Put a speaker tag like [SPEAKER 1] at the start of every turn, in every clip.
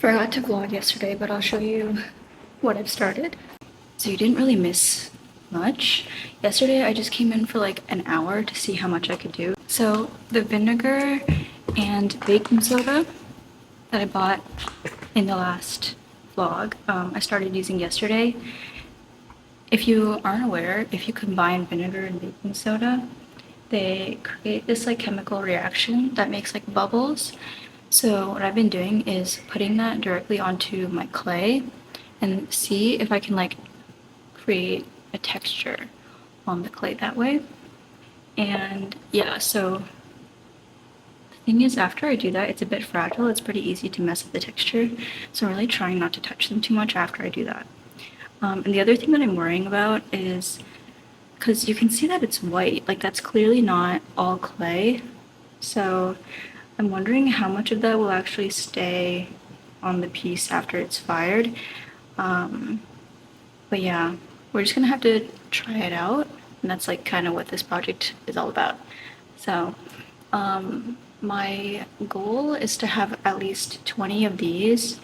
[SPEAKER 1] Forgot to vlog yesterday, but I'll show you what I've started. So you didn't really miss much. Yesterday I just came in for like an hour to see how much I could do. So the vinegar and baking soda that I bought in the last vlog, I started using yesterday. If you aren't aware, if you combine vinegar and baking soda, they create this like chemical reaction that makes like bubbles. So what I've been doing is putting that directly onto my clay and see if I can like create a texture on the clay that way. And yeah, so the thing is, after I do that, it's a bit fragile. It's pretty easy to mess with the texture. So I'm really trying not to touch them too much after I do that. And the other thing that I'm worrying about is, because you can see that it's white, like that's clearly not all clay. So I'm wondering how much of that will actually stay on the piece after it's fired. But yeah, we're just gonna have to try it out. And that's like kind of what this project is all about. So my goal is to have at least 20 of these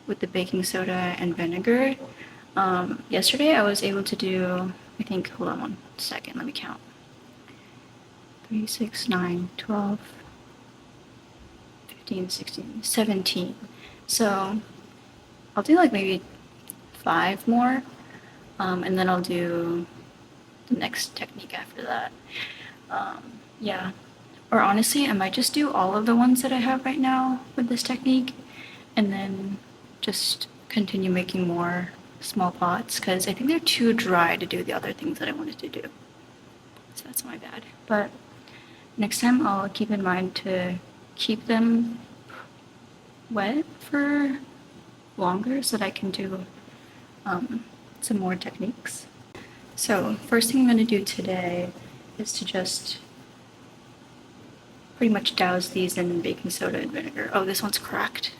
[SPEAKER 1] with the baking soda and vinegar. Yesterday I was able to do, I think, hold on one second, let me count. 3, 6, 9, 12, 15, 16, 17. So I'll do like maybe 5 more, and then I'll do the next technique after that. Yeah, or honestly, I might just do all of the ones that I have right now with this technique, and then just continue making more small pots, because I think they're too dry to do the other things that I wanted to do. So that's my bad. But next time I'll keep in mind to keep them wet for longer so that I can do some more techniques. So first thing I'm going to do today is to just pretty much douse these in baking soda and vinegar. Oh, this one's cracked.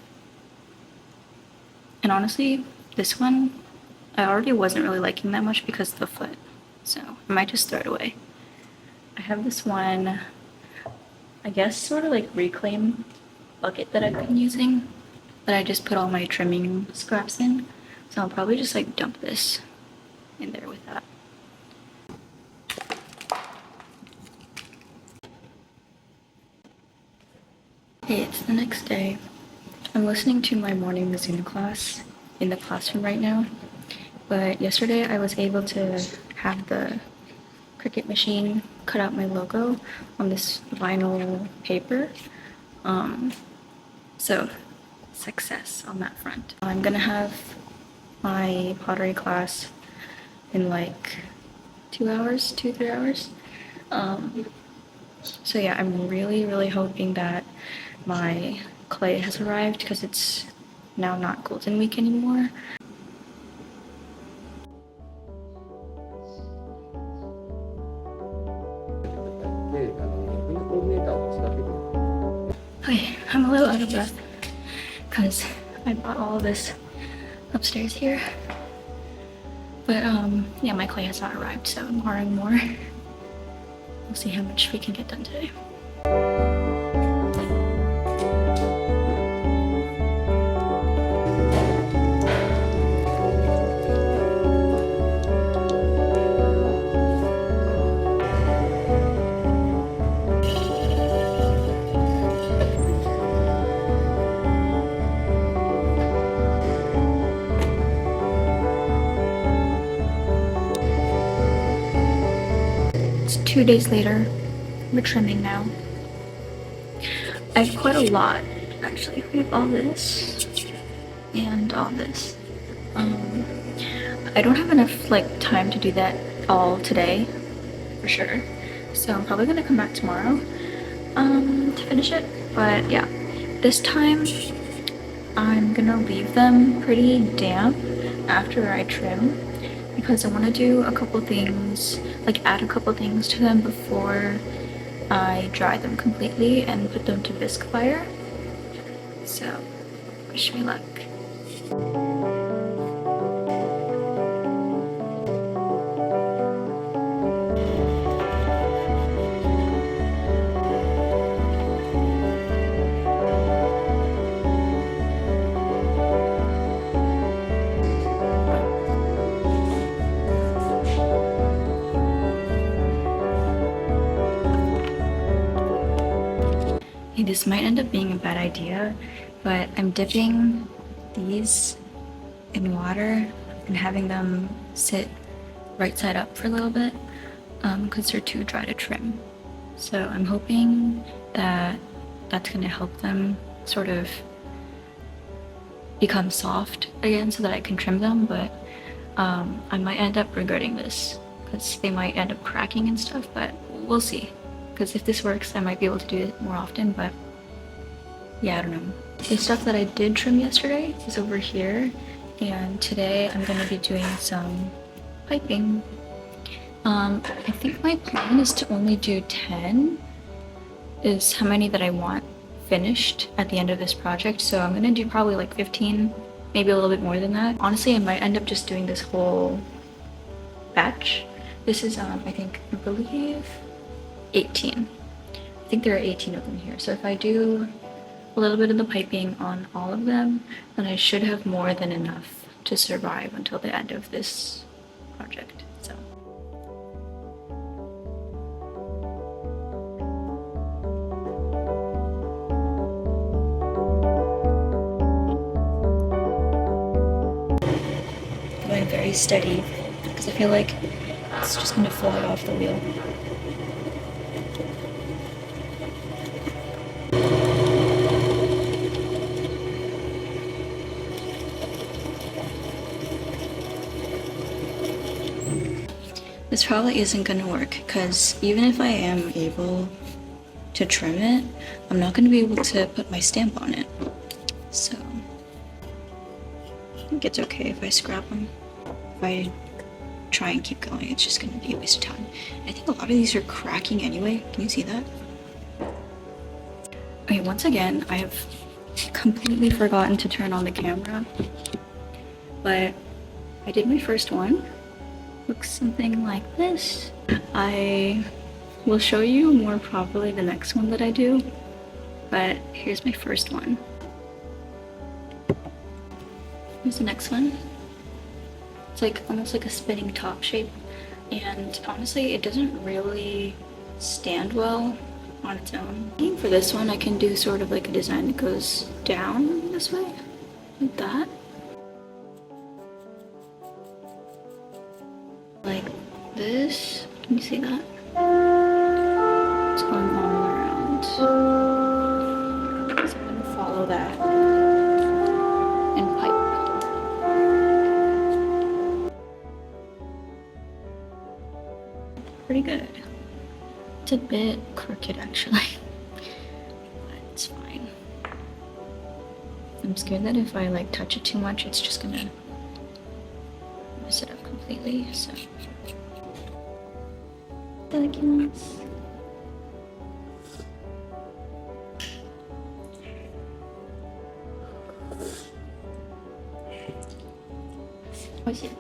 [SPEAKER 1] And honestly, this one I already wasn't really liking that much because of the foot. So I might just throw it away. I have this one, I guess, sort of like reclaim bucket that I've been using that I just put all my trimming scraps in. So I'll probably just like dump this in there with that. Hey, it's the next day. I'm listening to my morning Mizuno class in the classroom right now. But yesterday I was able to have the Cricut machine cut out my logo on this vinyl paper. So success on that front. I'm gonna have my pottery class in like 2 hours, 2-3 hours. So yeah, I'm really hoping that my clay has arrived, because it's now not Golden Week anymore. Okay, I'm a little out of breath because I bought all of this upstairs here. But yeah, my clay has not arrived, so I'm borrowing more. We'll see how much we can get done today. It's 2 days later. We're trimming now. I have quite a lot, actually. We have all this and all this. I don't have enough like time to do that all today, for sure. So I'm probably gonna come back tomorrow to finish it. But yeah, this time I'm gonna leave them pretty damp after I trim, because I want to do a couple things, like add a couple things to them before I dry them completely and put them to bisque fire. So wish me luck. this might end up being a bad idea, but I'm dipping these in water and having them sit right side up for a little bit because they're too dry to trim. So I'm hoping that that's going to help them sort of become soft again so that I can trim them, but I might end up regretting this because they might end up cracking and stuff, but we'll see. Because if this works, I might be able to do it more often, but yeah, I don't know. The stuff that I did trim yesterday is over here, and today I'm going to be doing some piping. I think my plan is to only do 10, is how many that I want finished at the end of this project, so I'm gonna do probably like 15, maybe a little bit more than that. Honestly, I might end up just doing this whole batch. This is I believe 18. I think there are 18 of them here, so if I do a little bit of the piping on all of them, then I should have more than enough to survive until the end of this project. So going very steady because I feel like it's just gonna fly off the wheel. This probably isn't gonna work because even if I am able to trim it, I'm not gonna be able to put my stamp on it. So I think it's okay if I scrap them. If I try and keep going, it's just gonna be a waste of time. I think a lot of these are cracking anyway. Can you see that? Okay, once again, I have completely forgotten to turn on the camera, but I did my first one. Looks something like this. I will show you more properly the next one that I do, but here's my first one. Here's the next one. It's like almost like a spinning top shape, and honestly it doesn't really stand well on its own. I think for this one I can do sort of like a design that goes down this way, like that. Like this. Can you see that? It's going all around. So I'm gonna follow that and pipe. Pretty good. It's a bit crooked actually, but it's fine. I'm scared that if I like touch it too much, it's just gonna mess it up completely, so. Itadakimasu. Oishii.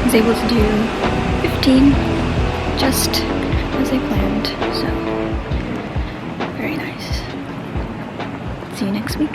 [SPEAKER 1] Was able to do 15 just as I planned, so very nice. See you next week.